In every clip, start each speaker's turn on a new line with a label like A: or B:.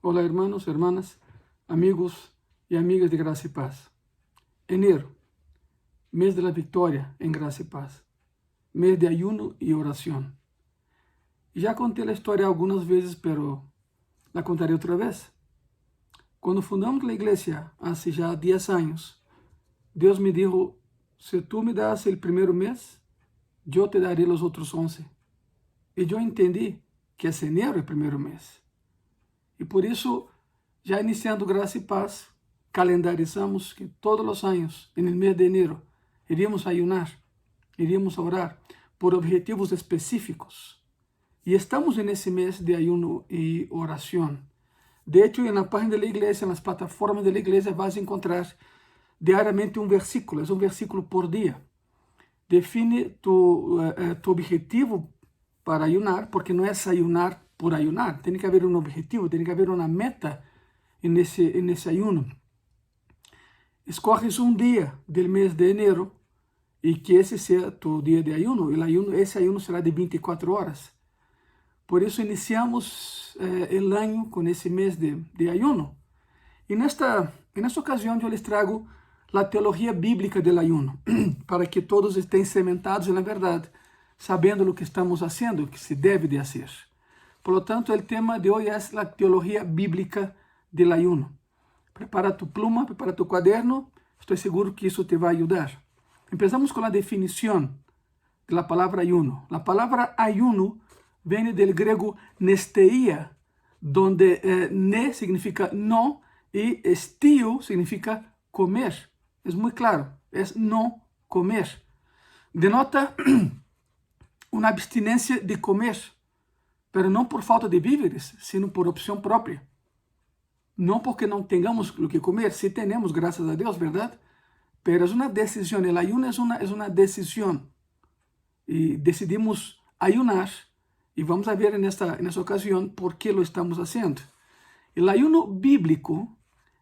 A: Hola hermanos, hermanas, amigos y amigas de Gracia y Paz. Enero, mes de la victoria en Gracia y Paz, mes de ayuno y oración. Ya conté la historia algunas veces, pero la contaré otra vez. Cuando fundamos la iglesia hace ya 10 años, Dios me dijo, si tú me das el primer mes, yo te daré los otros 11. Y yo entendí que es enero el primer mes. Y por eso, ya iniciando Gracia y Paz, calendarizamos que todos los años, en el mes de enero, iríamos a ayunar, iríamos a orar por objetivos específicos. Y estamos en ese mes de ayuno y oración. De hecho, en la página de la iglesia, en las plataformas de la iglesia, vas a encontrar diariamente un versículo, es un versículo por día. Define tu objetivo para ayunar, porque no es ayunar por ayunar, tiene que haber un objetivo, tiene que haber una meta en ese ayuno. Escoges un día del mes de enero y que ese sea tu día de ayuno. Ese ayuno será de 24 horas. Por eso iniciamos el año con ese mes de ayuno. Y en esta ocasión yo les traigo la teología bíblica del ayuno, para que todos estén cementados en la verdad, sabiendo lo que estamos haciendo, lo que se debe de hacer. Por lo tanto, el tema de hoy es la teología bíblica del ayuno. Prepara tu pluma, prepara tu cuaderno, estoy seguro que eso te va a ayudar. Empezamos con la definición de la palabra ayuno. La palabra ayuno viene del griego nesteia, donde ne significa no y estio significa comer. Es muy claro, es no comer. Denota una abstinencia de comer, pero no por falta de víveres, sino por opción propia. No porque no tengamos lo que comer, sí tenemos, gracias a Dios, ¿verdad? Pero es una decisión, el ayuno es una decisión. Y decidimos ayunar, y vamos a ver en esta ocasión por qué lo estamos haciendo. El ayuno bíblico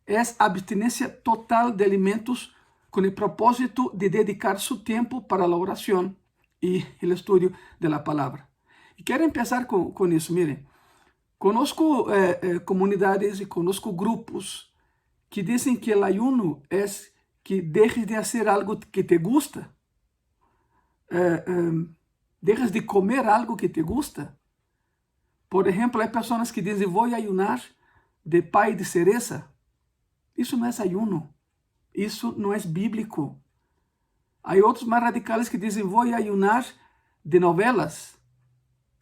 A: es abstinencia total de alimentos con el propósito de dedicar su tiempo para la oración y el estudio de la palabra. Y quiero empezar con eso. Miren, conozco comunidades y conozco grupos que dicen que el ayuno es que dejes de hacer algo que te gusta. Dejas de comer algo que te gusta. Por ejemplo, hay personas que dicen, voy a ayunar de pay de cereza. Isso não é ayuno. Isso não é bíblico. Há outros mais radicais que dizem, vou ayunar de novelas.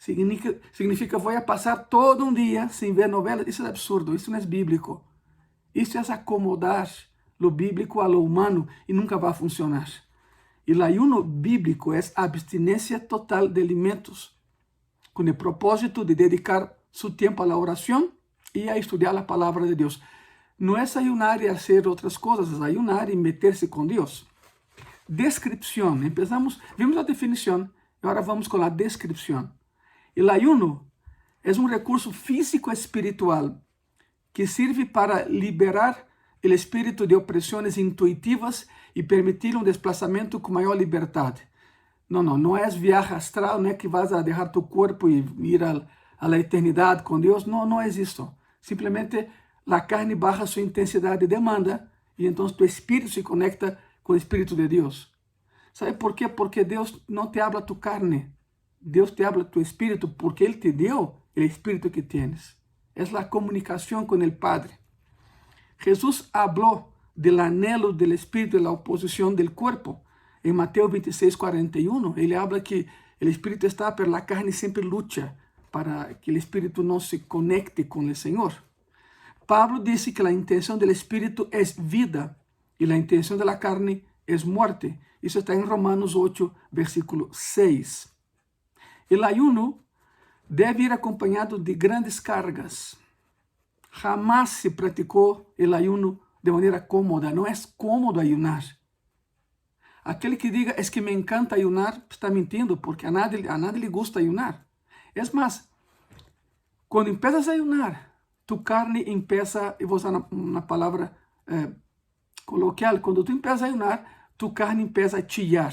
A: Significa, vou passar todo um dia sem ver novelas. Isso é absurdo, isso não é bíblico. Isso é acomodar lo bíblico a lo humano e nunca vai funcionar. E o ayuno bíblico é abstinência total de alimentos, com o propósito de dedicar seu tempo à oração e a estudar a palavra de Deus. No es ayunar y hacer otras cosas, es ayunar y meterse con Dios. Descripción. Vimos la definición y ahora vamos con la descripción. El ayuno es un recurso físico espiritual que sirve para liberar el espíritu de opresiones intuitivas y permitir un desplazamiento con mayor libertad. No es viaje astral, no es que vas a dejar tu cuerpo y ir a la eternidad con Dios. No es eso. Simplemente la carne baja su intensidad de demanda y entonces tu espíritu se conecta con el Espíritu de Dios. ¿Sabe por qué? Porque Dios no te habla tu carne, Dios te habla tu espíritu porque Él te dio el espíritu que tienes. Es la comunicación con el Padre. Jesús habló del anhelo del espíritu y la oposición del cuerpo. En Mateo 26:41, Él habla que el espíritu está, pero la carne siempre lucha para que el espíritu no se conecte con el Señor. Pablo dice que la intención del espíritu es vida y la intención de la carne es muerte. Eso está en Romanos 8, versículo 6. El ayuno debe ir acompañado de grandes cargas. Jamás se practicó el ayuno de manera cómoda. No es cómodo ayunar. Aquel que diga, es que me encanta ayunar, está mintiendo, porque a nadie le gusta ayunar. Es más, cuando empiezas a ayunar, tu carne empieza, y voy a usar una palabra coloquial, cuando tú empiezas a ayunar, tu carne empieza a chillar.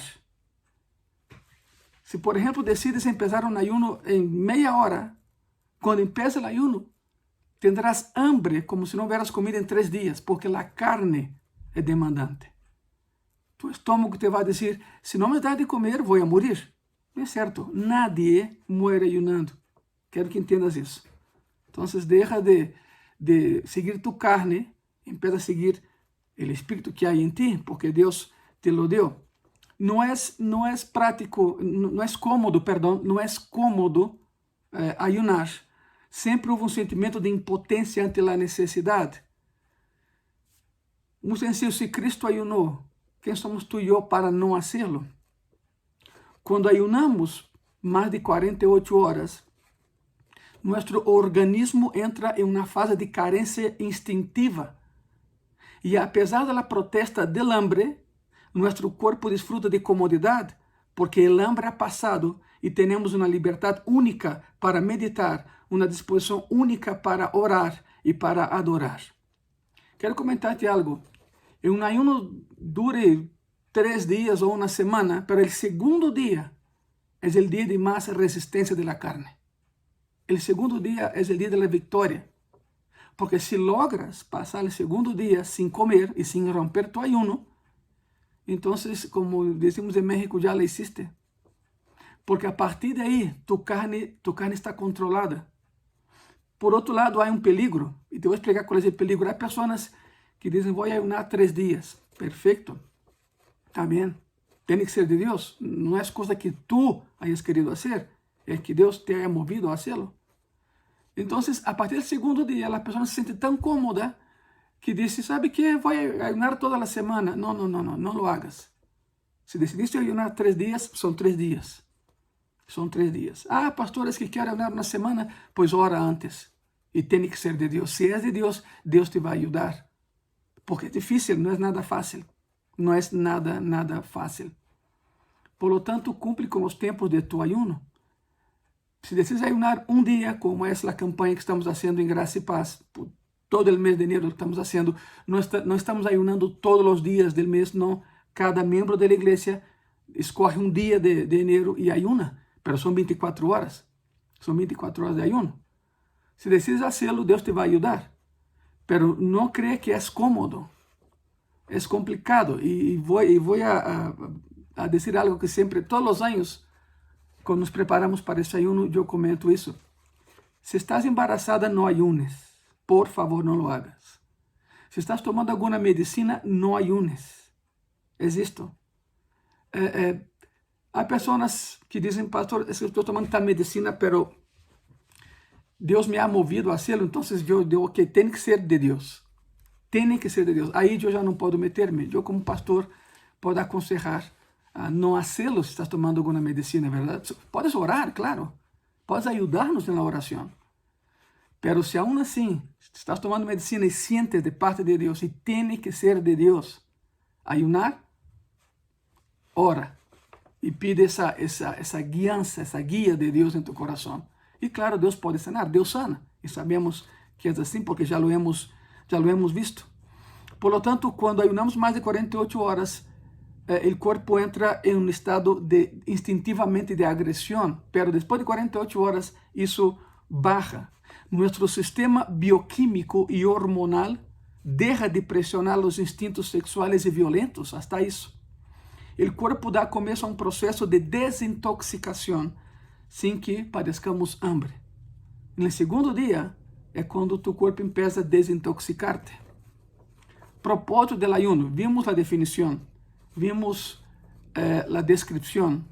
A: Si por ejemplo decides empezar un ayuno en media hora, cuando empieza el ayuno, Tendrás hambre como si no hubieras comido en 3 días, porque la carne es demandante. Tu estômago te vai dizer, se não me dá de comer, vou a morir. Não é certo, nadie muere ayunando. Quero que entendas isso. Então, deixa de seguir tu carne, empieza a seguir o Espírito que há em ti, porque Deus te lo deu. Não é prático, não é cômodo, perdão, não é cômodo ayunar. Sempre houve um sentimento de impotência ante a necessidade. Muito sencillo, se Cristo ayunou, quem somos tu e eu para não fazê-lo? Quando ayunamos mais de 48 horas, nosso organismo entra em uma fase de carência instintiva. E apesar da protesta del hambre, nosso corpo desfruta de comodidade, porque o hambre ha passado e temos uma liberdade única para meditar, uma disposição única para orar e para adorar. Quero comentar-te algo. Um ayuno dure 3 dias ou uma semana, pero o segundo dia é o dia de mais resistência da carne. O segundo dia é o dia da vitória. Porque se logras passar o segundo dia sem comer e sem romper tu ayuno, então, como decimos em México, já lo hiciste. Porque a partir de aí, tu carne está controlada. Por outro lado, há um peligro. E te vou explicar qual é o peligro. Há pessoas que dizem, vou ayunar 3 dias. Perfeito. Amém. Tem que ser de Deus. Não é coisa que tu hayas querido fazer. É que Deus te haya movido a hacerlo. Então, a partir do segundo dia, a pessoa se sente tão cômoda que diz, sabe que vou ayunar toda a semana. Não lo hagas. Se decidiste ayunar 3 dias, são 3 dias. São 3 dias. Ah, pastores que querem ayunar uma semana, pois ora antes. E tem que ser de Deus. Se é de Deus, Deus te vai ajudar. Porque é difícil, não é nada fácil. Não é nada fácil. Por lo tanto, cumpre com os tempos de tu ayuno. Se decides ayunar um dia, como é a campanha que estamos fazendo em Graça e Paz, por todo o mês de enero estamos fazendo, não estamos ayunando todos os dias do mês, não. Cada membro da igreja escolhe um dia de enero e ayuna, mas são 24 horas. São 24 horas de ayuno. Se decides hacerlo, Deus te vai ajudar. Pero não creia que é cómodo. É complicado. E vou a dizer algo que sempre, todos os anos, quando nos preparamos para esse ayuno, eu comento isso. Se estás embarazada, não ayunes. Por favor, não lo hagas. Se estás tomando alguma medicina, não ayunes. É isto. Há pessoas que dizem, pastor, estou tomando tal medicina, pero Deus me ha movido a hacerlo, então eu digo que tem que ser de Deus. Tem que ser de Deus. Aí eu já não posso meter-me. Eu, como pastor, posso aconselhar a não hacerlo se estás tomando alguma medicina, verdade? Podes orar, claro. Podes ajudar-nos na oração. Pero se aún assim estás tomando medicina e sientes de parte de Deus e tem que ser de Deus, ayunar, ora e pide essa guiança, essa guia de Deus em tu coração. E claro, Deus pode sanar, Deus sana. E sabemos que é assim porque já lo hemos visto. Por lo tanto, quando ayunamos mais de 48 horas, o corpo entra em um estado instintivamente de agressão, pero depois de 48 horas, isso baja. Nuestro sistema bioquímico e hormonal deja de pressionar os instintos sexuais e violentos, hasta isso. O corpo dá começo a um processo de desintoxicação, sem que padezcamos hambre. No segundo dia, é quando tu corpo empieza a desintoxicar-te. Propósito do ayuno, vimos a definição, vimos a descrição,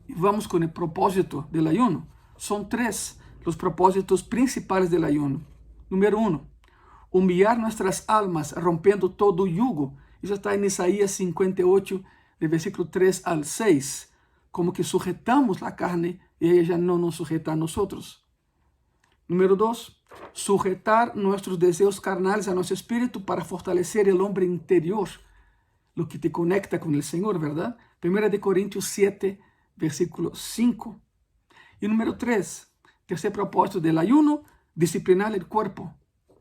A: e vamos com o propósito do ayuno. São 3 os propósitos principais do ayuno. Número 1, humilhar nossas almas, rompendo todo o yugo. Isso está em Isaías 58, de versículo 3 al 6. Como que sujetamos a carne e ela já não nos sujeta a nós. Número 2, sujetar nossos desejos carnais a nosso espírito para fortalecer o homem interior, o que te conecta com o Senhor, verdade? 1 Coríntios 7, versículo 5. E número 3, terceiro propósito do ayuno, disciplinar o corpo.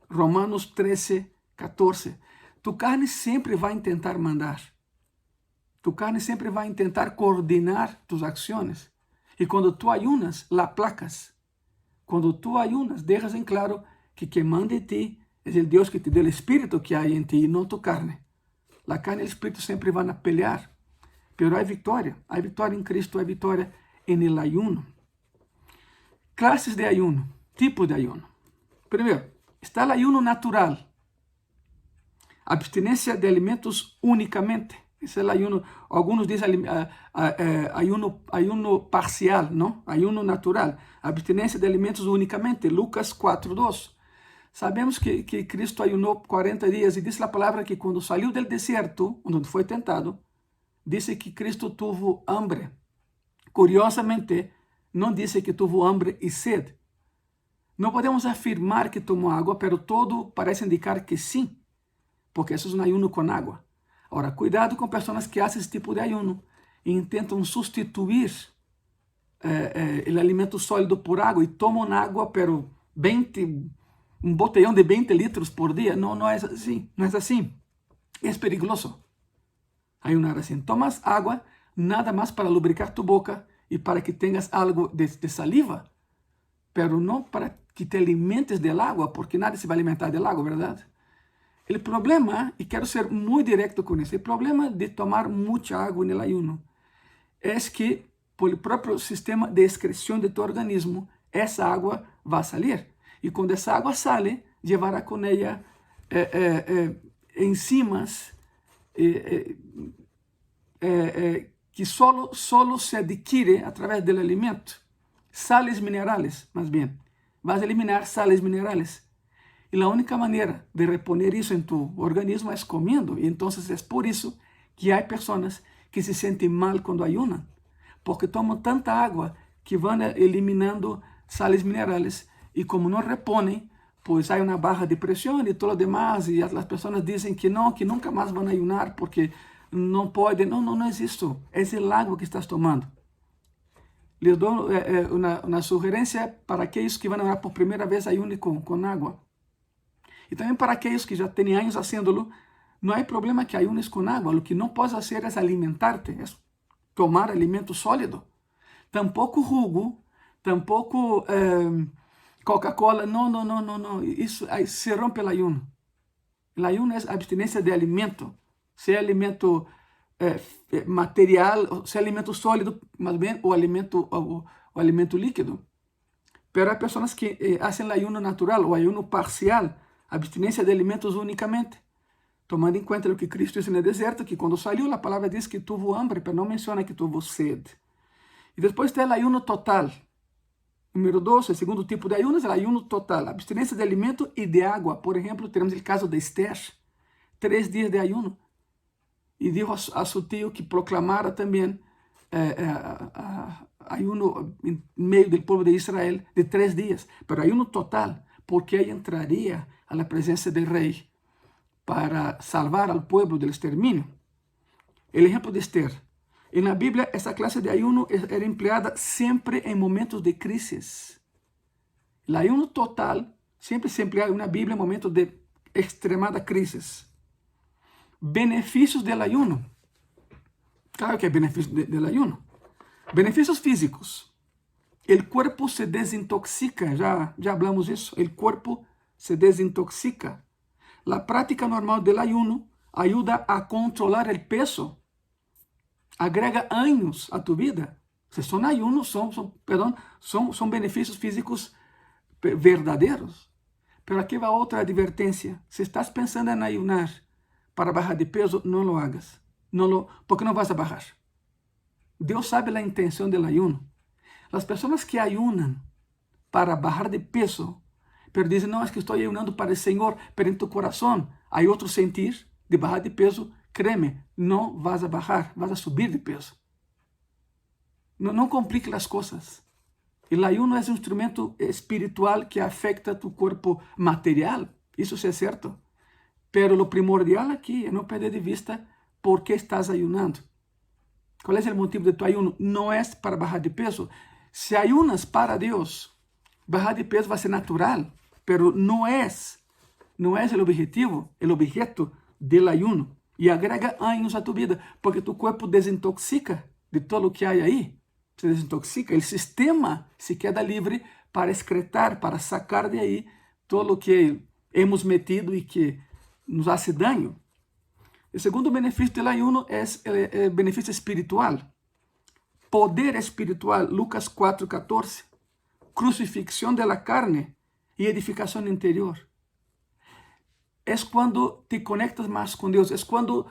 A: Romanos 13, 14. Tu carne sempre vai tentar mandar. Tu carne sempre vai tentar coordenar tus ações. E quando tu ayunas, la aplacas. Quando tu ayunas, deixas em claro que manda en ti es el Dios que te dio el espíritu que hay en ti y no tu carne. La carne y el espíritu siempre van a pelear, pero hay victoria en Cristo, hay victoria en el ayuno. Clases de ayuno, tipos de ayuno. Primero, está el ayuno natural, abstinencia de alimentos únicamente. Ese es el ayuno. Algunos dicen ayuno parcial, ¿no? Ayuno natural, abstinencia de alimentos únicamente. Lucas 4:2. Sabemos que Cristo ayunó 40 días y dice la palabra que cuando salió del desierto, donde fue tentado, dice que Cristo tuvo hambre. Curiosamente, no dice que tuvo hambre y sed. No podemos afirmar que tomó agua, pero todo parece indicar que sí, porque eso es un ayuno con agua. Ahora, cuidado con personas que hacen ese tipo de ayuno e intentan sustituir el alimento sólido por agua y toman agua, pero un botellón de 20 litros por día. No es así, no es así. Es peligroso ayunar así. Tomas agua nada más para lubricar tu boca y para que tengas algo de saliva, pero no para que te alimentes del agua, porque nadie se va a alimentar del agua, ¿verdad? El problema, y quiero ser muy directo con eso, el problema de tomar mucha agua en el ayuno es que por el propio sistema de excreción de tu organismo, esa agua va a salir. Y cuando esa agua sale, llevará con ella enzimas que solo se adquiere a través del alimento. Sales minerales, más bien. Vas a eliminar sales minerales. Y la única manera de reponer eso en tu organismo es comiendo. Y entonces es por eso que hay personas que se sienten mal cuando ayunan, porque toman tanta agua que van eliminando sales minerales y como no reponen, pues hay una baja de presión y todo lo demás. Y las personas dicen que nunca más van a ayunar porque no pueden. No es esto. Es el agua que estás tomando. Les doy una sugerencia para aquellos que van a orar por primera vez ayuno con agua. Y también para aquellos que ya tienen años haciéndolo, no hay problema que ayunes con agua. Lo que no puedes hacer es alimentarte, es tomar alimento sólido. Tampoco jugo, tampoco Coca-Cola. No. Eso ahí se rompe el ayuno. El ayuno es abstinencia de alimento, sea alimento material, sea alimento sólido, más bien, o alimento líquido. Pero hay personas que hacen el ayuno natural o ayuno parcial, abstinencia de alimentos únicamente, tomando en cuenta lo que Cristo hizo en el desierto, que cuando salió la palabra dice que tuvo hambre, pero no menciona que tuvo sed. Y después está el ayuno total. Número 2, el segundo tipo de ayuno es el ayuno total, abstinencia de alimento y de agua. Por ejemplo, tenemos el caso de Esther, 3 días de ayuno. Y dijo a su tío que proclamara también ayuno en medio del pueblo de Israel de 3 días, pero ayuno total, porque ella entraría a la presencia del rey para salvar al pueblo del exterminio. El ejemplo de Esther. En la Biblia, esa clase de ayuno era empleada siempre en momentos de crisis. El ayuno total siempre se emplea en una Biblia en momentos de extremada crisis. Beneficios del ayuno. Claro que hay beneficios del ayuno. Beneficios físicos. El cuerpo se desintoxica, ya hablamos de eso. El cuerpo se desintoxica. La práctica normal del ayuno ayuda a controlar el peso. Agrega años a tu vida. Si son ayunos, son beneficios físicos verdaderos. Pero aquí va otra advertencia. Si estás pensando en ayunar para bajar de peso, no lo hagas. Porque no vas a bajar. Dios sabe la intención del ayuno. Las personas que ayunan para bajar de peso, pero dicen, no, es que estoy ayunando para el Señor, pero en tu corazón hay otro sentir de bajar de peso, créeme, no vas a bajar, vas a subir de peso. No complique las cosas. El ayuno es un instrumento espiritual que afecta a tu cuerpo material, eso sí es cierto. Pero lo primordial aquí es no perder de vista por qué estás ayunando. ¿Cuál es el motivo de tu ayuno? No es para bajar de peso. Si ayunas para Dios, bajar de peso va a ser natural, pero no es el objetivo, el objeto del ayuno. Y agrega años a tu vida, porque tu cuerpo desintoxica de todo lo que hay ahí. Se desintoxica. El sistema se queda libre para excretar, para sacar de ahí todo o que hemos metido e que nos hace daño. O segundo benefício do ayuno é o benefício espiritual. Poder espiritual, Lucas 4:14. Crucifixión de la carne e edificação interior. É quando te conectas mais com Deus. É quando,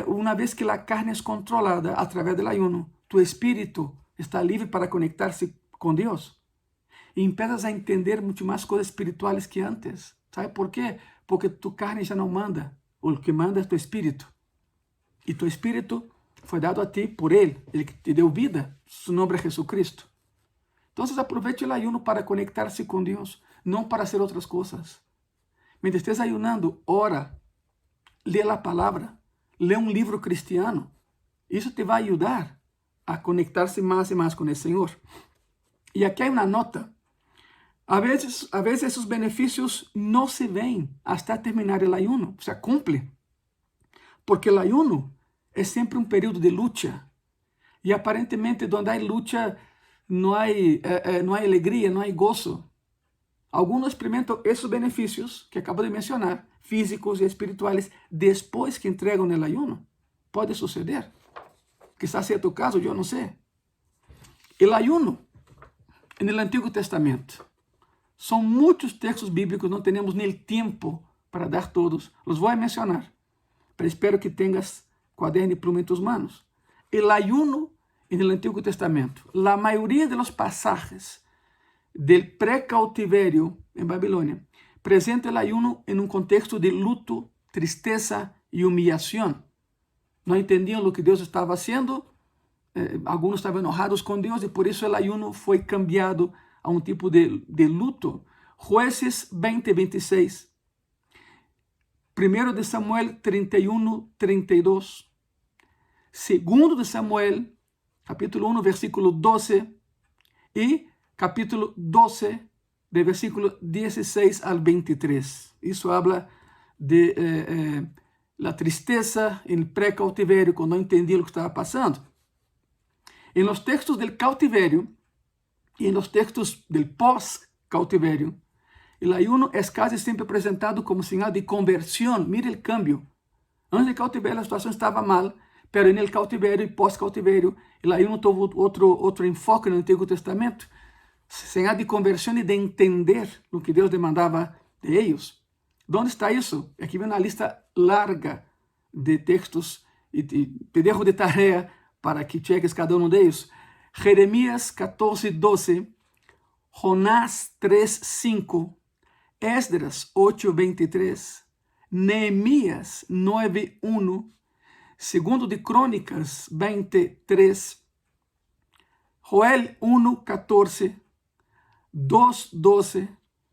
A: uma vez que a carne é controlada a través do ayuno, tu espírito está livre para conectar-se com Deus. E empiezas a entender muito mais coisas espirituais que antes. ¿Sabe por quê? Porque tu carne já não manda. O que manda é tu espírito. E tu espírito foi dado a ti por Ele. Ele que te deu vida. Su nome é Jesucristo. Então, aproveite o ayuno para conectar-se com Deus, não para fazer outras coisas. Mientras estés ayunando, ora, lê a palavra, lê um livro cristiano. Isso te vai ajudar a conectar-se mais e mais com o Senhor. E aqui há uma nota. A veces esses benefícios não se veem até terminar o ayuno, o sea, cumple. Porque o ayuno é sempre um período de luta. E aparentemente, onde há luta, não há alegria, não há gozo. Alguns experimentam esses benefícios que acabo de mencionar, físicos e espirituais, depois que entregam o ayuno. Pode suceder. Quizás seja tu caso, eu não sei. O ayuno, no Antigo Testamento, são muitos textos bíblicos, não temos nem tempo para dar todos. Os vou mencionar, mas espero que tenhas caderno e pluma em tus manos. O ayuno no Antigo Testamento, a maioria de los pasajes del pré-cautiverio em Babilônia, presenta o ayuno em um contexto de luto, tristeza e humillação. Não entendiam o que Deus estava fazendo, alguns estavam enojados com Deus e por isso o ayuno foi cambiado a um tipo de luto. Jueces 20:26. 1 de Samuel 31:32. 2 de Samuel, capítulo 1, versículo 12. E capítulo 12, de versículo 16 al 23. Isso habla de la tristeza em pré-cautiverio, quando não entendia o que estava passando. Em los textos del cautiverio e em los textos del pós-cautiverio, o ayuno é quase sempre apresentado como sinal de conversão. Mire o cambio. Antes do cautiverio a situação estava mal, pero en el cautiverio e pós-cautiverio, o ayuno teve outro enfoque no Antigo Testamento. Señal de conversão e de entender o que Deus demandava de eles. Onde está isso? Aqui vem uma lista larga de textos e te dejo de tarefa para que cheques cada um deles. Jeremias 14:12, Jonás 3:5, Esdras 8:23, Neemias 9:1, Segundo de Crônicas 23, Joel 1:14, 2:12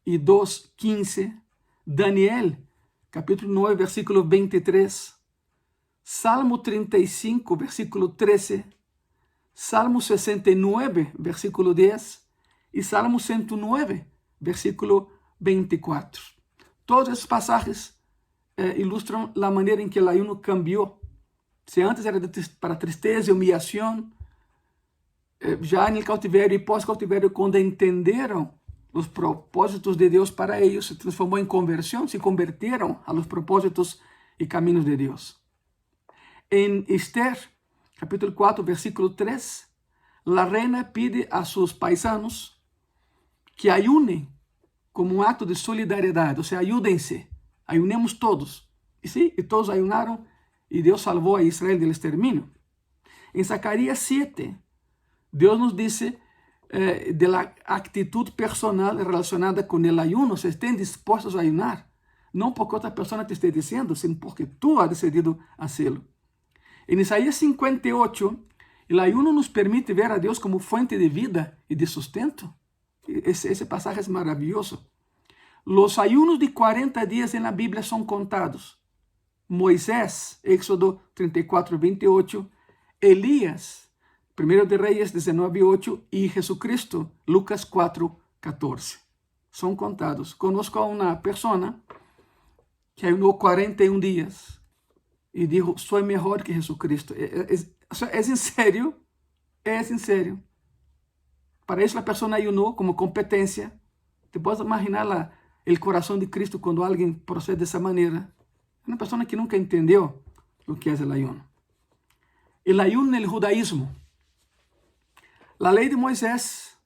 A: e 2:15, Daniel, capítulo 9, versículo 23, Salmo 35, versículo 13, Salmo 69, versículo 10 e Salmo 109, versículo 24. Todos esses passagens ilustram a maneira em que o ayuno cambiou. Se antes era para tristeza e humilhação, já no cautiverio e pós-cautiverio, quando entenderam os propósitos de Deus para eles, se transformou em conversão, se converteram a los propósitos e caminhos de Deus. Em Esther, capítulo 4, versículo 3, a reina pide a seus paisanos que ayunem como um acto de solidariedade, ou seja, ayúdense, ayunemos todos. E sim, e todos ayunaram e Deus salvou a Israel do extermínio. Em Zacarías 7, Deus nos disse de la actitud personal relacionada com o ayuno, se estén dispostos a ayunar, não porque outra pessoa te esteja dizendo, sino porque tú has decidido hacerlo. Em Isaías 58, o ayuno nos permite ver a Deus como fuente de vida e de sustento. Esse passagem é maravilhoso. Os ayunos de 40 dias na Bíblia são contados. Moisés, Éxodo 34:28, Elías, 1 de Reyes 19:8 e Jesucristo, Lucas 4:14. São contados. Conozco a uma pessoa que ayunou 41 dias e dijo, soy mejor que Jesucristo. É em sério? É em sério. Para isso a pessoa ayunou como competência. Te podes imaginar o coração de Cristo quando alguém procede dessa maneira. Uma pessoa que nunca entendeu o que é o ayuno. O ayuno no judaísmo. A lei de Moisés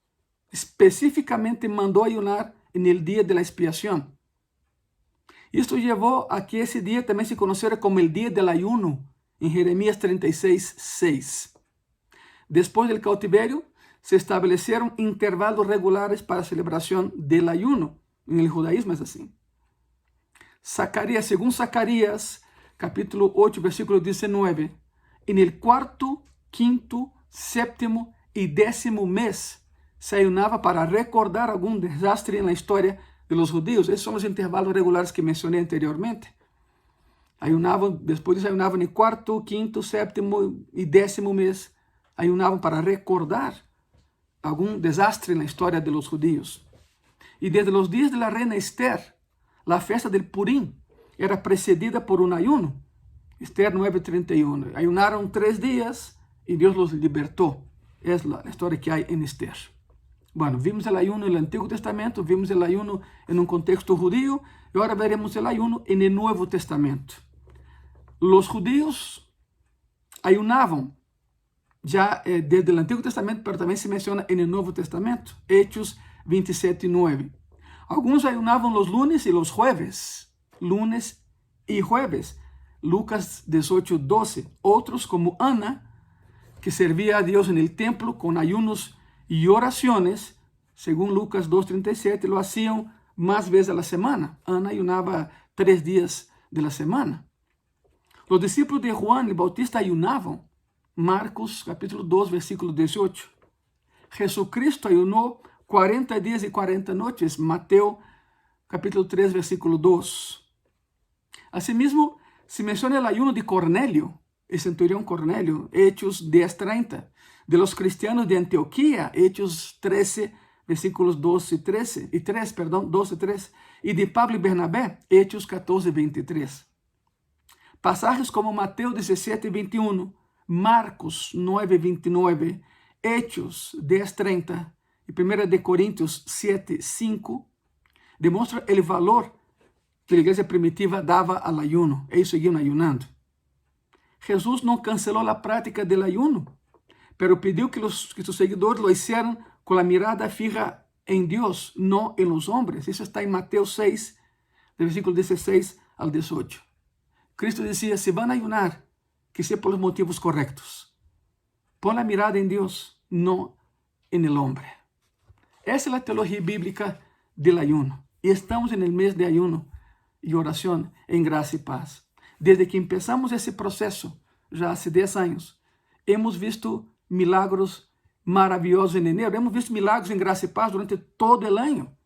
A: especificamente mandou ayunar no dia da expiação. Isto levou a que esse dia também se conhecera como o dia do ayuno, em Jeremias 36, 6. Depois do cautiverio, se estabeleceram intervalos regulares para a celebração do ayuno. No judaísmo é assim. Zacarias, según Zacarias, capítulo 8, versículo 19, en el cuarto, quinto, séptimo y décimo mes se ayunaba para recordar algún desastre en la historia de los judíos. Esos son los intervalos regulares que mencioné anteriormente. Ayunaban, después de ayunaban en el cuarto, quinto, séptimo y décimo mes, ayunaban para recordar algún desastre en la historia de los judíos. Y desde los días de la reina Esther, la festa del Purim era precedida por un ayuno. Esther 9:31. Ayunaron 3 días y Dios los libertó. Es la historia que hay en Esther. Bueno, vimos el ayuno en el Antiguo Testamento, vimos el ayuno en un contexto judío y ahora veremos el ayuno en el Nuevo Testamento. Los judíos ayunaban ya desde el Antiguo Testamento, pero también se menciona en el Nuevo Testamento. Hechos 27:9. Algunos ayunaban los lunes y los jueves. Lunes y jueves. Lucas 18:12. Otros, como Ana, que servía a Dios en el templo con ayunos y oraciones, según Lucas 2:37, lo hacían más veces a la semana. Ana ayunaba 3 días de la semana. Los discípulos de Juan el Bautista ayunaban. Marcos capítulo 2, versículo 18. Jesucristo ayunó 40 días y 40 noches. Mateo capítulo 3, versículo 2. Asimismo, se menciona el ayuno de Cornelio, el centurión Cornelio, Hechos 10:30. De los cristianos de Antioquía, Hechos 13, versículos 12 y 13, 12 y 3. Y de Pablo y Bernabé, Hechos 14:23. Pasajes como Mateo 17:21, Marcos 9:29, Hechos 10:30 y 1 de Corintios 7:5 demuestran el valor que la iglesia primitiva daba al ayuno. Ellos seguían ayunando. Jesús no canceló la práctica del ayuno, pero pidió que sus seguidores lo hicieran con la mirada fija en Dios, no en los hombres. Eso está en Mateo 6, del versículo 16 al 18. Cristo decía, si van a ayunar, que sea por los motivos correctos. Pon la mirada en Dios, no en el hombre. Esa es la teología bíblica del ayuno. Y estamos en el mes de ayuno y oración en gracia y paz. Desde que empezamos ese proceso, ya hace 10 años, hemos visto milagros maravillosos en enero. Hemos visto milagros en gracia y paz durante todo el año.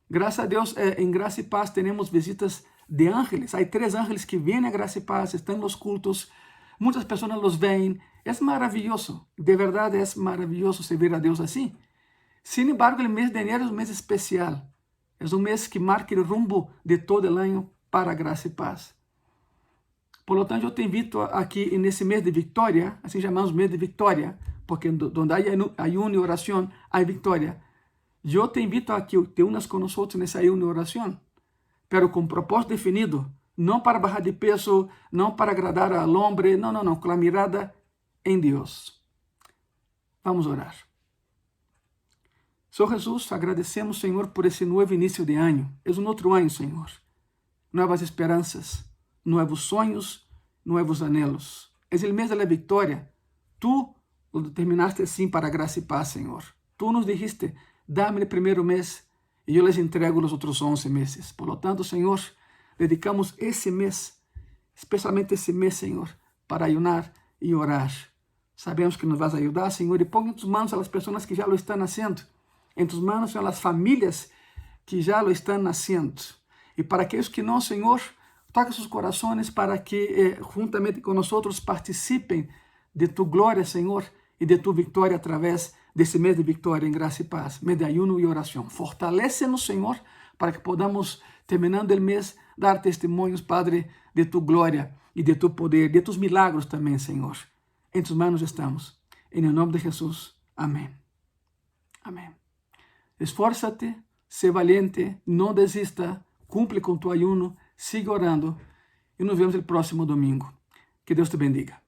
A: Gracias a Dios, en gracia y paz tenemos visitas de ángeles. Hay 3 ángeles que vienen a gracia y paz, están en los cultos. Muchas personas los ven. Es maravilloso. De verdad es maravilloso servir a Dios así. Sin embargo, el mes de enero es un mes especial. Es un mes que marca el rumbo de todo el año para gracia y paz. Por lo tanto, yo te invito aquí en ese mes de victoria, así llamamos mes de victoria, porque donde hay ayuno y oración, hay victoria. Yo te invito a que te unas con nosotros en esa ayuno y oración, pero con propósito definido, no para bajar de peso, no para agradar al hombre, no, con la mirada en Dios. Vamos a orar. Senhor Jesús, agradecemos, Senhor, por esse novo início de ano. É um outro ano, Senhor. Novas esperanças, novos sonhos, novos anhelos. É o mês da vitória. Tu lo determinaste assim para graça e paz, Senhor. Tu nos dijiste, dá-me o primeiro mês e eu les entrego os outros 11 meses. Por lo tanto, Senhor, dedicamos esse mês, especialmente esse mês, Senhor, para ayunar e orar. Sabemos que nos vas ajudar, Senhor, e põe em tus manos as pessoas que já lo estão fazendo. Em tus manos são as famílias que já lo estão nascendo. E para aqueles que não, Senhor, toca seus corações para que juntamente com nós participem de tu glória, Senhor, e de tu vitória através desse mês de vitória em graça e paz, mês de ayuno e oração. Fortalece-nos, Senhor, para que podamos, terminando o mês, dar testemunhos, Padre, de tu glória e de tu poder, de tus milagros também, Senhor. Em tus manos estamos. Em nome de Jesus. Amém. Amém. Esfórzate, sé valiente, não desista, cumple com tu ayuno, siga orando e nos vemos no próximo domingo. Que Deus te bendiga.